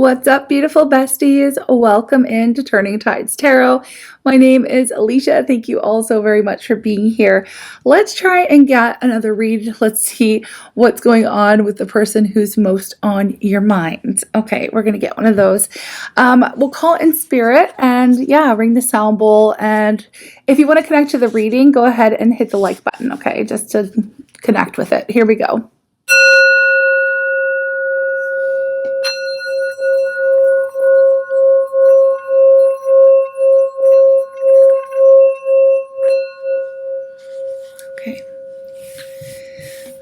What's up, beautiful besties? Welcome into Turning Tides Tarot. My name is Alishia. Thank you all so very much for being here. Let's try and get another read. Let's see what's going on with the person who's most on your mind. Okay, we're going to get one of those. We'll call in spirit and yeah, ring the sound bowl. And if you want to connect to the reading, go ahead and hit the like button, okay, just to connect with it. Here we go.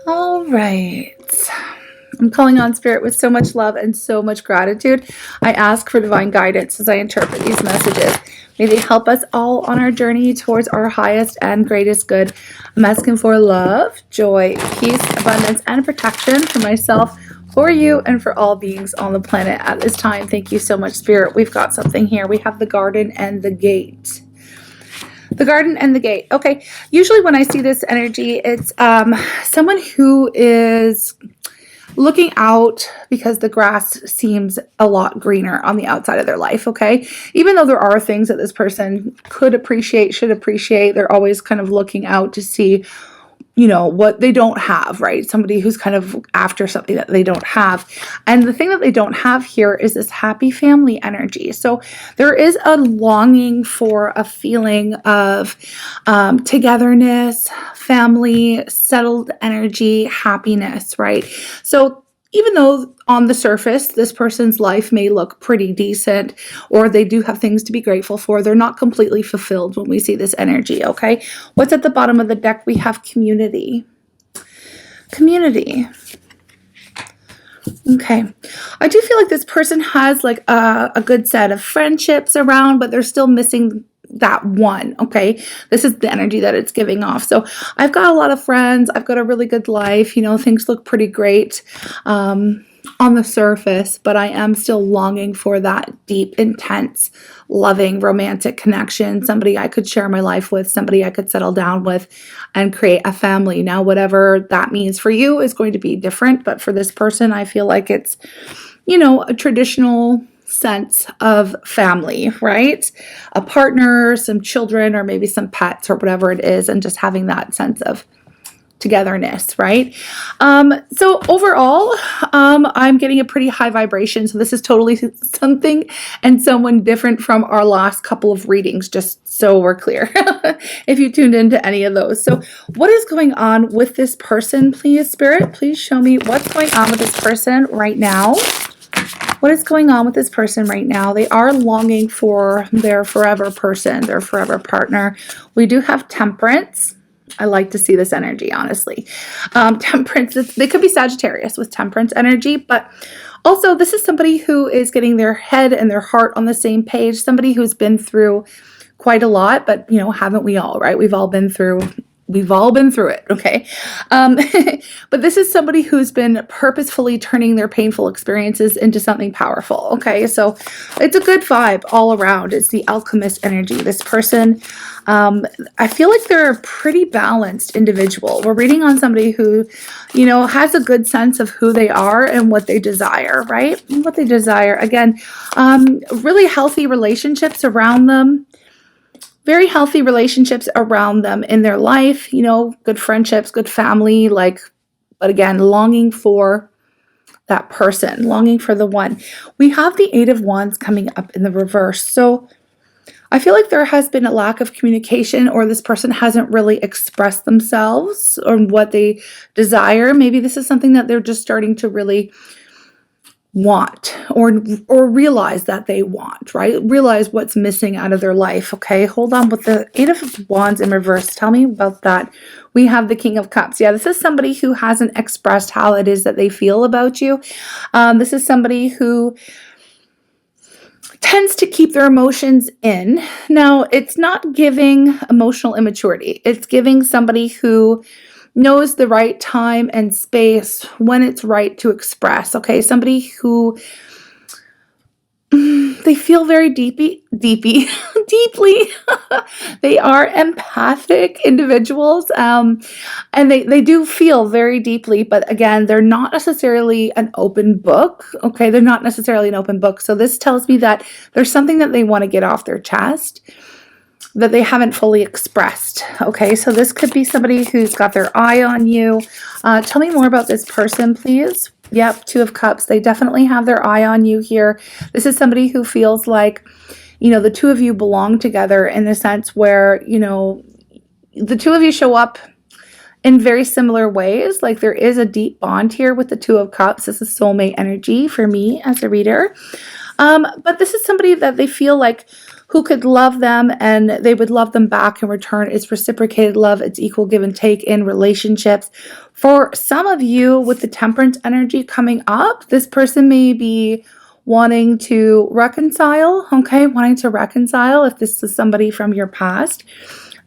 All right. I'm calling on spirit with so much love and so much gratitude. I ask for divine guidance as I interpret these messages. May they help us all on our journey towards our highest and greatest good. I'm asking for love, joy, peace, abundance, and protection for myself, for you, and for all beings on the planet at this time. Thank you so much, Spirit. We've got something here. We have the garden and the gate. The garden and the gate. Okay. Usually when I see this energy, it's someone who is looking out because the grass seems a lot greener on the outside of their life. Okay. Even though there are things that this person could appreciate, should appreciate, they're always kind of looking out to see, you know, what they don't have, right? Somebody who's kind of after something that they don't have. And the thing that they don't have here is this happy family energy. So there is a longing for a feeling of togetherness, family, settled energy, happiness, right? So even though on the surface, this person's life may look pretty decent, or they do have things to be grateful for, they're not completely fulfilled when we see this energy, okay? What's at the bottom of the deck? We have community. Community. Okay. I do feel like this person has like a good set of friendships around, but they're still missing that one. Okay. This is the energy that it's giving off. So I've got a lot of friends. I've got a really good life. You know, things look pretty great on the surface, but I am still longing for that deep, intense, loving, romantic connection. Somebody I could share my life with, somebody I could settle down with and create a family. Now, whatever that means for you is going to be different. But for this person, I feel like it's, you know, a traditional sense of family, right? A partner, some children, or maybe some pets or whatever it is, and just having that sense of togetherness, right? So overall, I'm getting a pretty high vibration. So this is totally something and someone different from our last couple of readings, just so we're clear, if you tuned into any of those. So what is going on with this person, please, Spirit? Please show me what's going on with this person right now. What is going on with this person right now? They are longing for their forever person, their forever partner. We do have Temperance. I like to see this energy, honestly. Temperance, they could be Sagittarius with Temperance energy, but also this is somebody who is getting their head and their heart on the same page. Somebody who's been through quite a lot, but you know, haven't we all, right? We've all been through it, okay? But this is somebody who's been purposefully turning their painful experiences into something powerful, okay? So it's a good vibe all around. It's the alchemist energy. This person, I feel like they're a pretty balanced individual. We're reading on somebody who, you know, has a good sense of who they are and what they desire, right? What they desire. Again, really healthy relationships around them. Very healthy relationships around them in their life, you know, good friendships, good family, like, but again, longing for that person, longing for the one. We have the Eight of Wands coming up in the reverse. So I feel like there has been a lack of communication, or this person hasn't really expressed themselves on what they desire. Maybe this is something that they're just starting to really want or realize that they want, right? Realize what's missing out of their life. Okay, hold on with the Eight of Wands in reverse. Tell me about that. We have the King of Cups. Yeah, this is somebody who hasn't expressed how it is that they feel about you. This is somebody who tends to keep their emotions in. Now, it's not giving emotional immaturity. It's giving somebody who knows the right time and space when it's right to express, okay? Somebody who, this they feel very deeply. They are empathic individuals, and they do feel very deeply, but again, they're not necessarily an open book. Okay, they're not necessarily an open book. So this tells me that there's something that they want to get off their chest that they haven't fully expressed. Okay, so this could be somebody who's got their eye on you. Tell me more about this person, please. Yep, Two of Cups. They definitely have their eye on you here. This is somebody who feels like, you know, the two of you belong together in the sense where, you know, the two of you show up in very similar ways. Like there is a deep bond here with the Two of Cups. This is soulmate energy for me as a reader. But this is somebody that they feel like who could love them and they would love them back in return. It's reciprocated love. It's equal give and take in relationships. For some of you with the Temperance energy coming up, this person may be wanting to reconcile, okay? Wanting to reconcile if this is somebody from your past.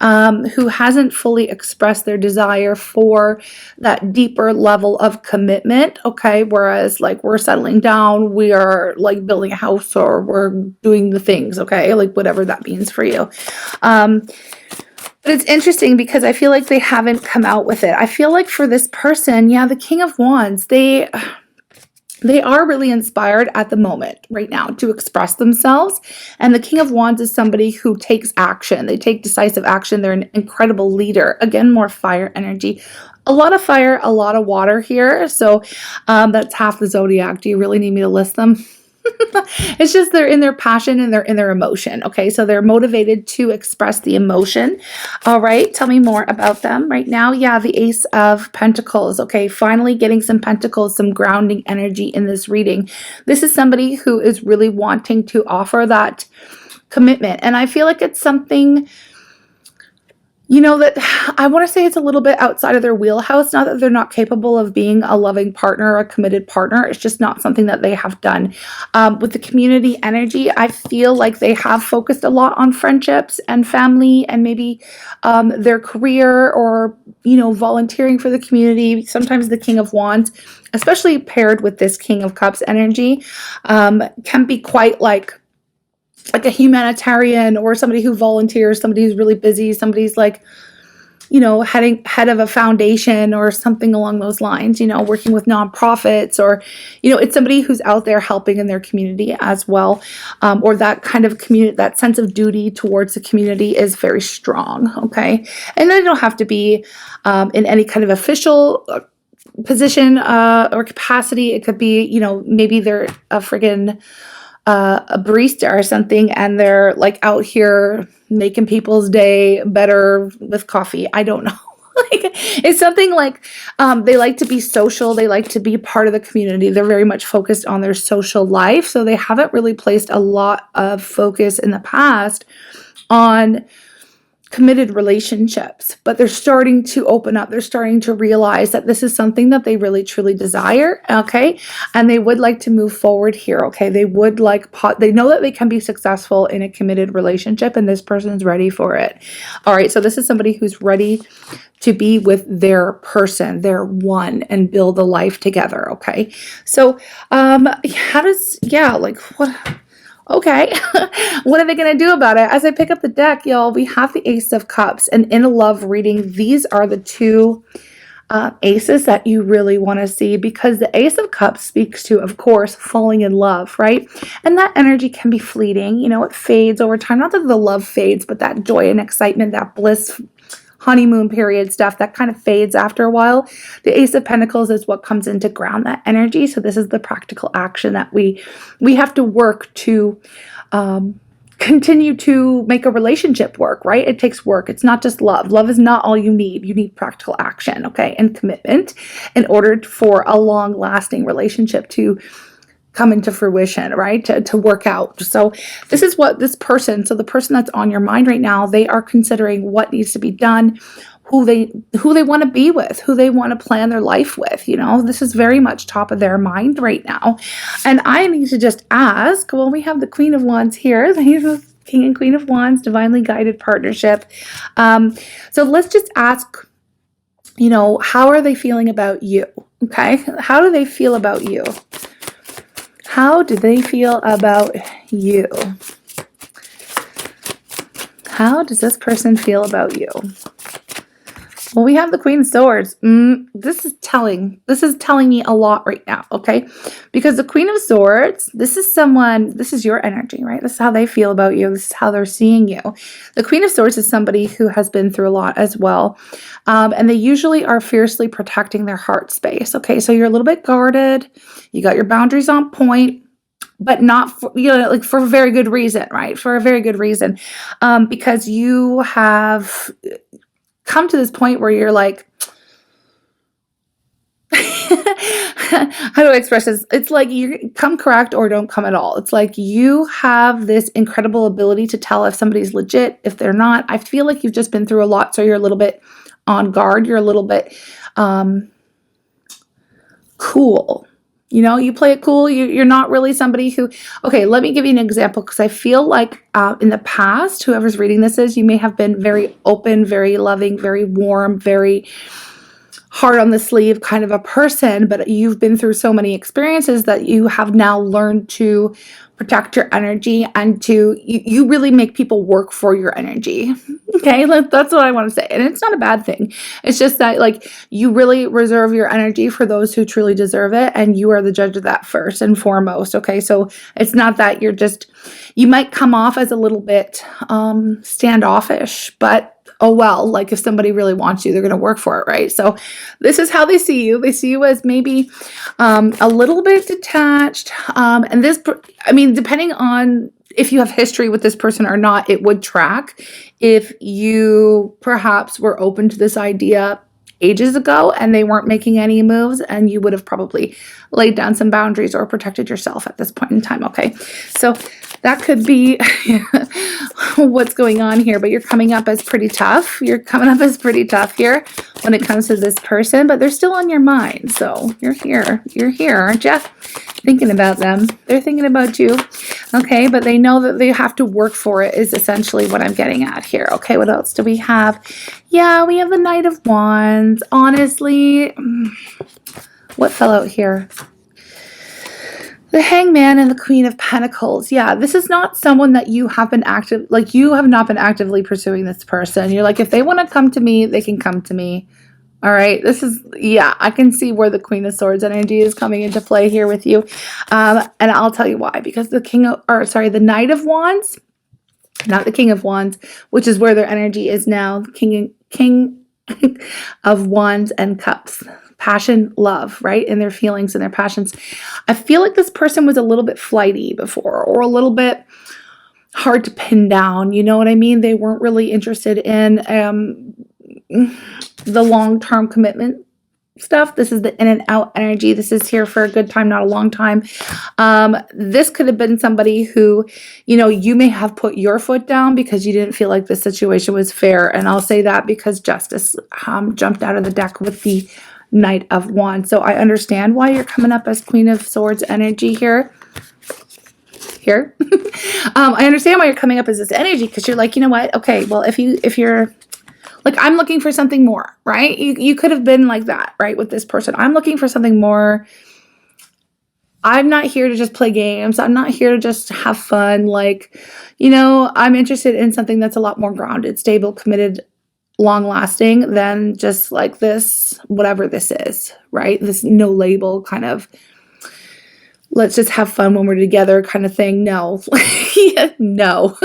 Who hasn't fully expressed their desire for that deeper level of commitment, okay? Whereas like we're settling down, we are like building a house or we're doing the things, okay? Like whatever that means for you. But it's interesting because I feel like they haven't come out with it. I feel like for this person, yeah, the King of Wands, they are really inspired at the moment right now to express themselves. And the King of Wands is somebody who takes action. They take decisive action. They're an incredible leader. Again, more fire energy. A lot of fire, a lot of water here. So that's half the zodiac. Do you really need me to list them? It's just they're in their passion and they're in their emotion. Okay, so they're motivated to express the emotion. All right, tell me more about them right now. Yeah, the Ace of Pentacles. Okay, finally getting some pentacles, some grounding energy in this reading. This is somebody who is really wanting to offer that commitment. And I feel like it's something, you know, that I want to say it's a little bit outside of their wheelhouse. Not that they're not capable of being a loving partner or a committed partner. It's just not something that they have done. With the community energy, I feel like they have focused a lot on friendships and family and maybe their career or, you know, volunteering for the community. Sometimes the King of Wands, especially paired with this King of Cups energy, can be quite like a humanitarian or somebody who volunteers, somebody who's really busy, somebody's like, you know, head of a foundation or something along those lines, you know, working with nonprofits or, you know, it's somebody who's out there helping in their community as well. Or that kind of community, that sense of duty towards the community is very strong. Okay. And they don't have to be in any kind of official position or capacity. It could be, you know, maybe they're a friggin' a barista or something and they're like out here making people's day better with coffee. I don't know. Like it's something like they like to be social. They like to be part of the community. They're very much focused on their social life. So they haven't really placed a lot of focus in the past on committed relationships, but they're starting to open up. They're starting to realize that this is something that they really truly desire. Okay. And they would like to move forward here. Okay. They would like, they know that they can be successful in a committed relationship and this person's ready for it. All right. So this is somebody who's ready to be with their person, their one, and build a life together. Okay. So, what? Okay, what are they going to do about it? As I pick up the deck, y'all, we have the Ace of Cups. And in a love reading, these are the two aces that you really want to see because the Ace of Cups speaks to, of course, falling in love, right? And that energy can be fleeting. You know, it fades over time. Not that the love fades, but that joy and excitement, that bliss, honeymoon period stuff that kind of fades after a while. The Ace of Pentacles is what comes in to ground that energy. So this is the practical action that we have to work to continue to make a relationship work, right? It takes work. It's not just love. Love is not all you need. You need practical action, okay, and commitment in order for a long-lasting relationship to come into fruition, right? To work out. So this is what this person, so the person that's on your mind right now, they are considering what needs to be done, who they want to be with, who they want to plan their life with. You know, this is very much top of their mind right now. And I need to just ask, well, we have the Queen of Wands here. The King and Queen of Wands, divinely guided partnership. So let's just ask, you know, how are they feeling about you? Okay. How do they feel about you? How do they feel about you? How does this person feel about you? Well, we have the Queen of Swords. This is telling me a lot right now, okay? Because the Queen of Swords, this is your energy, right? This is how they feel about you. This is how they're seeing you. The Queen of Swords is somebody who has been through a lot as well. And they usually are fiercely protecting their heart space, okay? So you're a little bit guarded. You got your boundaries on point, but not for, like for a very good reason, right? For a very good reason. Because you have come to this point where you're like, how do I express this? It's like you come correct or don't come at all. It's like you have this incredible ability to tell if somebody's legit, if they're not. I feel like you've just been through a lot, so you're a little bit on guard. You're a little bit cool. You play it cool. You're not really somebody who, okay, let me give you an example, because I feel like in the past, whoever's reading this is, you may have been very open, very loving, very warm, very hard on the sleeve kind of a person, but you've been through so many experiences that you have now learned to protect your energy and you really make people work for your energy. Okay, that's what I want to say. And it's not a bad thing. It's just that like you really reserve your energy for those who truly deserve it, and you are the judge of that first and foremost. Okay, so it's not that you might come off as a little bit standoffish, but oh well, like if somebody really wants you, they're going to work for it, right? So this is how they see you. They see you as maybe a little bit detached. And this, I mean, depending on if you have history with this person or not, it would track. If you perhaps were open to this idea ages ago and they weren't making any moves, and you would have probably laid down some boundaries or protected yourself at this point in time. Okay, so that could be what's going on here, but you're coming up as pretty tough. You're coming up as pretty tough here when it comes to this person, but they're still on your mind. So you're here, aren't you? Thinking about them. They're thinking about you. Okay, but they know that they have to work for it is essentially what I'm getting at here. Okay, what else do we have? Yeah, we have the Knight of Wands. Honestly, what fell out here? The Hangman and the Queen of Pentacles. Yeah, this is not someone that you have been you have not been actively pursuing this person. You're like, if they want to come to me, they can come to me. All right, this is, yeah, I can see where the Queen of Swords energy is coming into play here with you. And I'll tell you why, because the Knight of Wands, not the King of Wands, which is where their energy is now, the King of Wands and Cups. Passion, love, right? And their feelings and their passions. I feel like this person was a little bit flighty before, or a little bit hard to pin down. You know what I mean? They weren't really interested in the long-term commitment stuff. This is the in and out energy. This is here for a good time, not a long time. This could have been somebody who, you may have put your foot down because you didn't feel like the situation was fair. And I'll say that because Justice jumped out of the deck with the Knight of Wands. So I understand why you're coming up as Queen of Swords energy here. I understand why you're coming up as this energy, because you're like, you know what? Okay, well, if you're like, I'm looking for something more, right? You could have been like that, right? With this person. I'm looking for something more. I'm not here to just play games. I'm not here to just have fun. Like, I'm interested in something that's a lot more grounded, stable, committed, long lasting than just like this, whatever this is, right? This no label kind of, let's just have fun when we're together kind of thing. No, no.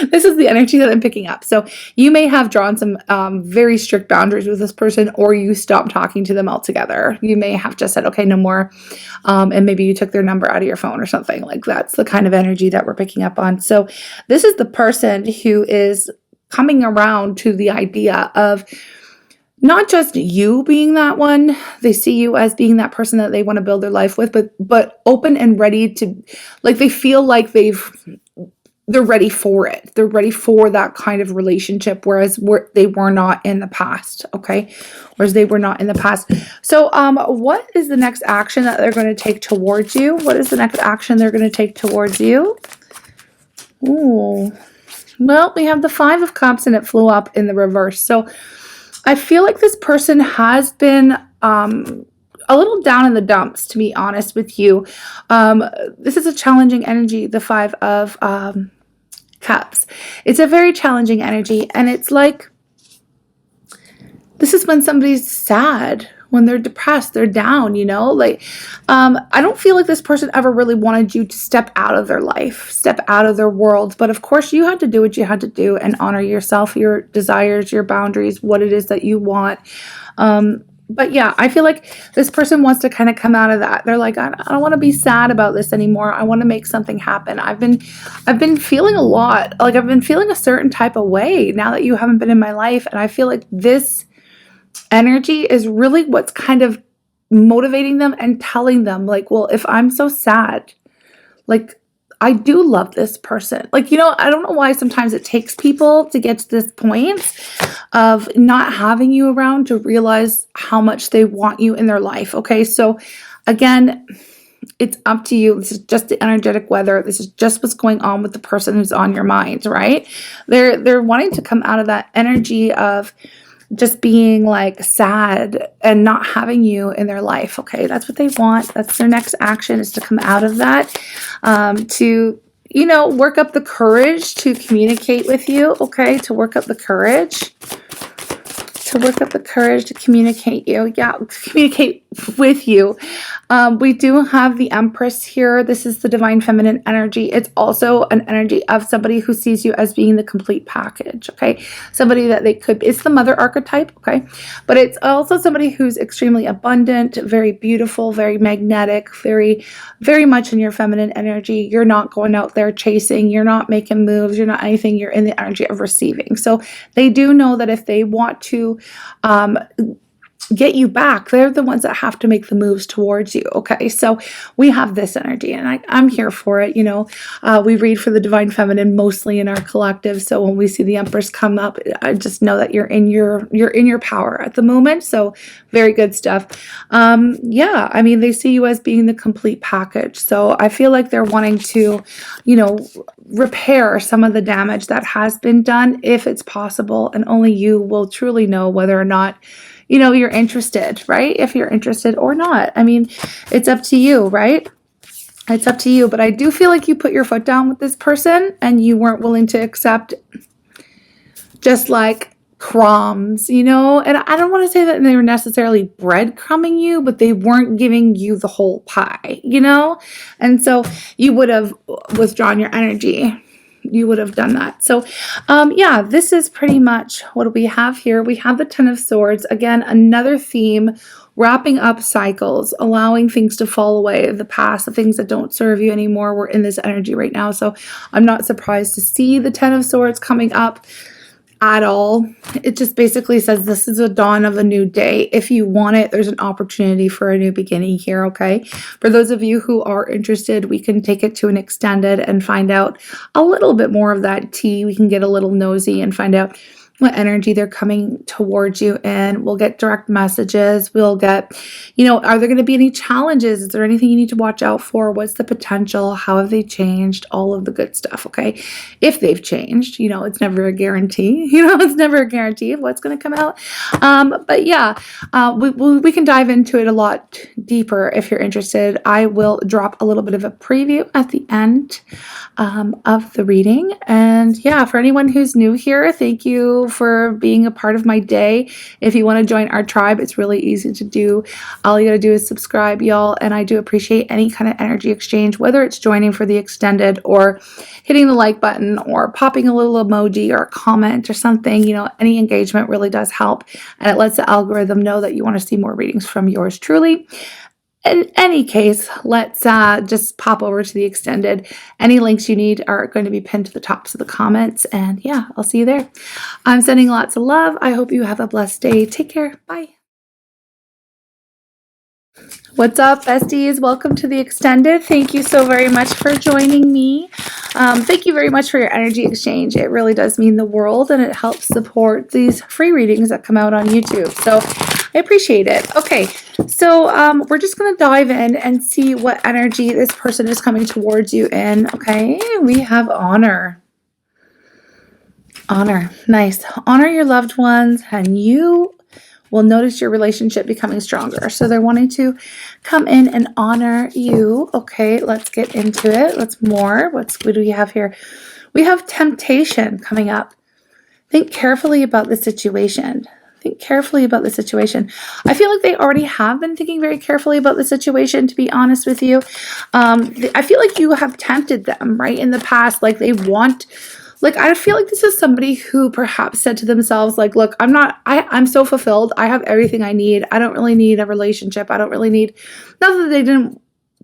This is the energy that I'm picking up. So you may have drawn some very strict boundaries with this person, or you stopped talking to them altogether. You may have just said, okay, no more. And maybe you took their number out of your phone or something. Like, that's the kind of energy that we're picking up on. So this is the person who is coming around to the idea of not just you being that one. They see you as being that person that they want to build their life with, but open and ready to, like, they feel like they're ready for it. They're ready for that kind of relationship, whereas they were not in the past, okay? Whereas they were not in the past. So what is the next action that they're going to take towards you? What is the next action they're going to take towards you? Ooh. Well, we have the Five of Cups and it flew up in the reverse. So I feel like this person has been a little down in the dumps, to be honest with you. This is a challenging energy, the Five of Cups. It's a very challenging energy, and it's like, this is when somebody's sad, when they're depressed, they're down, you know, like, I don't feel like this person ever really wanted you to step out of their life, step out of their world. But of course you had to do what you had to do and honor yourself, your desires, your boundaries, what it is that you want. But yeah, I feel like this person wants to kind of come out of that. They're like, I don't want to be sad about this anymore. I want to make something happen. I've been feeling a lot. Like, I've been feeling a certain type of way now that you haven't been in my life. And I feel like this energy is really what's kind of motivating them and telling them, like, well, if I'm so sad, like, I do love this person. Like, you know, I don't know why sometimes it takes people to get to this point of not having you around to realize how much they want you in their life. Okay. So again, it's up to you. This is just the energetic weather. This is just what's going on with the person who's on your mind, right? They're wanting to come out of that energy of just being like sad and not having you in their life. Okay, that's what they want. That's their next action, is to come out of that, to, you know, work up the courage to communicate with you. Okay, to work up the courage. To communicate communicate with you. We do have the Empress here. This is the divine feminine energy. It's also an energy of somebody who sees you as being the complete package. Okay, somebody that it's the mother archetype. Okay, but it's also somebody who's extremely abundant, very beautiful, very magnetic, very, very much in your feminine energy. You're not going out there chasing. You're not making moves. You're not anything. You're in the energy of receiving. So they do know that if they want to get you back, they're the ones that have to make the moves towards you. Okay, so we have this energy, and I'm here for it. You know, we read for the divine feminine mostly in our collective, so when we see the Empress come up, I just know that you're in your power at the moment. So very good stuff. Yeah, I mean, they see you as being the complete package, so I feel like they're wanting to, you know, repair some of the damage that has been done, if it's possible, and only you will truly know whether or not, you know, you're interested, right? If you're interested or not. I mean, it's up to you, right? It's up to you. But I do feel like you put your foot down with this person and you weren't willing to accept just like crumbs, you know? And I don't want to say that they were necessarily breadcrumbing you, but they weren't giving you the whole pie, you know? And so you would have withdrawn your energy. You would have done that. So yeah, this is pretty much what we have here. We have the Ten of Swords. Again, another theme, wrapping up cycles, allowing things to fall away of the past, the things that don't serve you anymore. We're in this energy right now. So I'm not surprised to see the Ten of Swords coming up at all. It just basically says this is a dawn of a new day. If you want it, there's an opportunity for a new beginning here. Okay, for those of you who are interested, we can take it to an extended and find out a little bit more of that tea. We can get a little nosy and find out what energy they're coming towards you in. We'll get direct messages. We'll get, you know, are there going to be any challenges? Is there anything you need to watch out for? What's the potential? How have they changed? All of the good stuff, okay? If they've changed, you know, it's never a guarantee. You know, it's never a guarantee of what's going to come out. But yeah, we can dive into it a lot deeper if you're interested. I will drop a little bit of a preview at the end of the reading. And yeah, for anyone who's new here, thank you for being a part of my day. If you want to join our tribe, it's really easy to do. All you got to do is subscribe, y'all. And I do appreciate any kind of energy exchange, whether it's joining for the extended or hitting the like button or popping a little emoji or a comment or something. You know, any engagement really does help, and it lets the algorithm know that you want to see more readings from yours truly. In any case, let's just pop over to the extended. Any links you need are going to be pinned to the tops of the comments. And yeah, I'll see you there. I'm sending lots of love. I hope you have a blessed day. Take care. Bye. What's up, besties? Welcome to the extended. Thank you so very much for joining me. Thank you very much for your energy exchange. It really does mean the world, and it helps support these free readings that come out on YouTube. So I appreciate it. Okay, so we're just going to dive in and see what energy this person is coming towards you in. Okay, we have honor. Honor. Nice. Honor your loved ones, and you will notice your relationship becoming stronger. So they're wanting to come in and honor you. Okay, let's get into it. What do we have here? We have temptation coming up. Think carefully about the situation. Think carefully about the situation. I feel like they already have been thinking very carefully about the situation, to be honest with you. I feel like you have tempted them, right, in the past. Like they want, like, I feel like this is somebody who perhaps said to themselves, like, look, I'm so fulfilled. I have everything I need. I don't really need a relationship. I don't really need, not that they didn't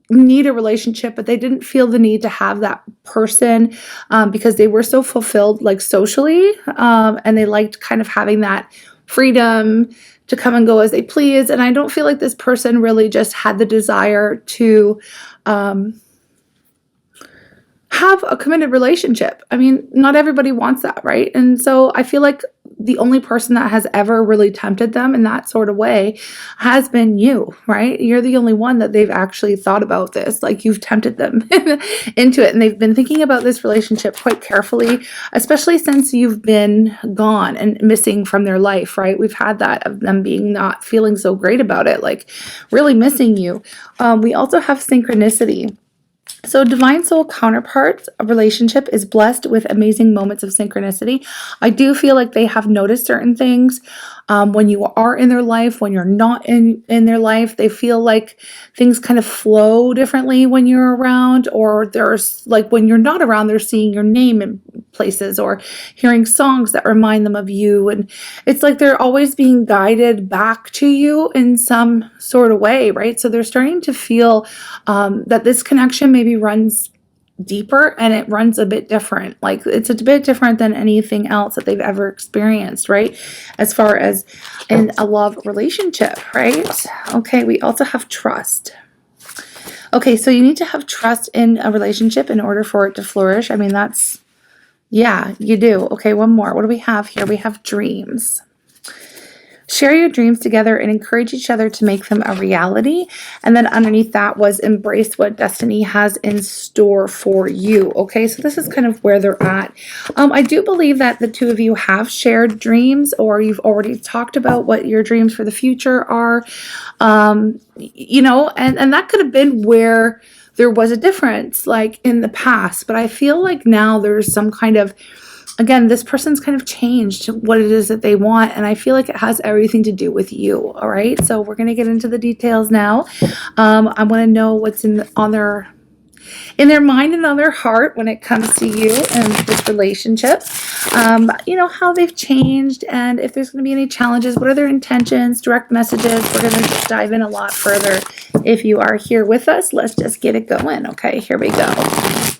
need a relationship, but they didn't feel the need to have that person because they were so fulfilled, like socially, and they liked kind of having that freedom to come and go as they please. And I don't feel like this person really just had the desire to have a committed relationship. I mean, not everybody wants that, right? And so I feel like the only person that has ever really tempted them in that sort of way has been you, right? You're the only one that they've actually thought about this. Like you've tempted them into it. And they've been thinking about this relationship quite carefully, especially since you've been gone and missing from their life, right? We've had that of them being not feeling so great about it, like really missing you. We also have synchronicity. So divine soul counterparts, a relationship is blessed with amazing moments of synchronicity. I do feel like they have noticed certain things when you are in their life, when you're not in their life. They feel like things kind of flow differently when you're around, or there's like when you're not around, they're seeing your name in places or hearing songs that remind them of you. And it's like they're always being guided back to you in some sort of way, right? So they're starting to feel that this connection maybe runs deeper and it runs a bit different. Like it's a bit different than anything else that they've ever experienced, right? As far as in a love relationship, right? Okay, we also have trust. Okay, so you need to have trust in a relationship in order for it to flourish. I mean, yeah, you do. Okay, one more. What do we have here? We have dreams. Share your dreams together and encourage each other to make them a reality. And then underneath that was embrace what destiny has in store for you. Okay, so this is kind of where they're at. I do believe that the two of you have shared dreams, or you've already talked about what your dreams for the future are. You know, and that could have been where there was a difference, like in the past. But I feel like now there's some kind of, again, this person's kind of changed what it is that they want. And I feel like it has everything to do with you. All right. So we're going to get into the details now. I want to know what's in their mind and on their heart when it comes to you and this relationship. You know, how they've changed, and if there's going to be any challenges, what are their intentions, direct messages. We're going to just dive in a lot further. If you are here with us, let's just get it going. Okay, here we go.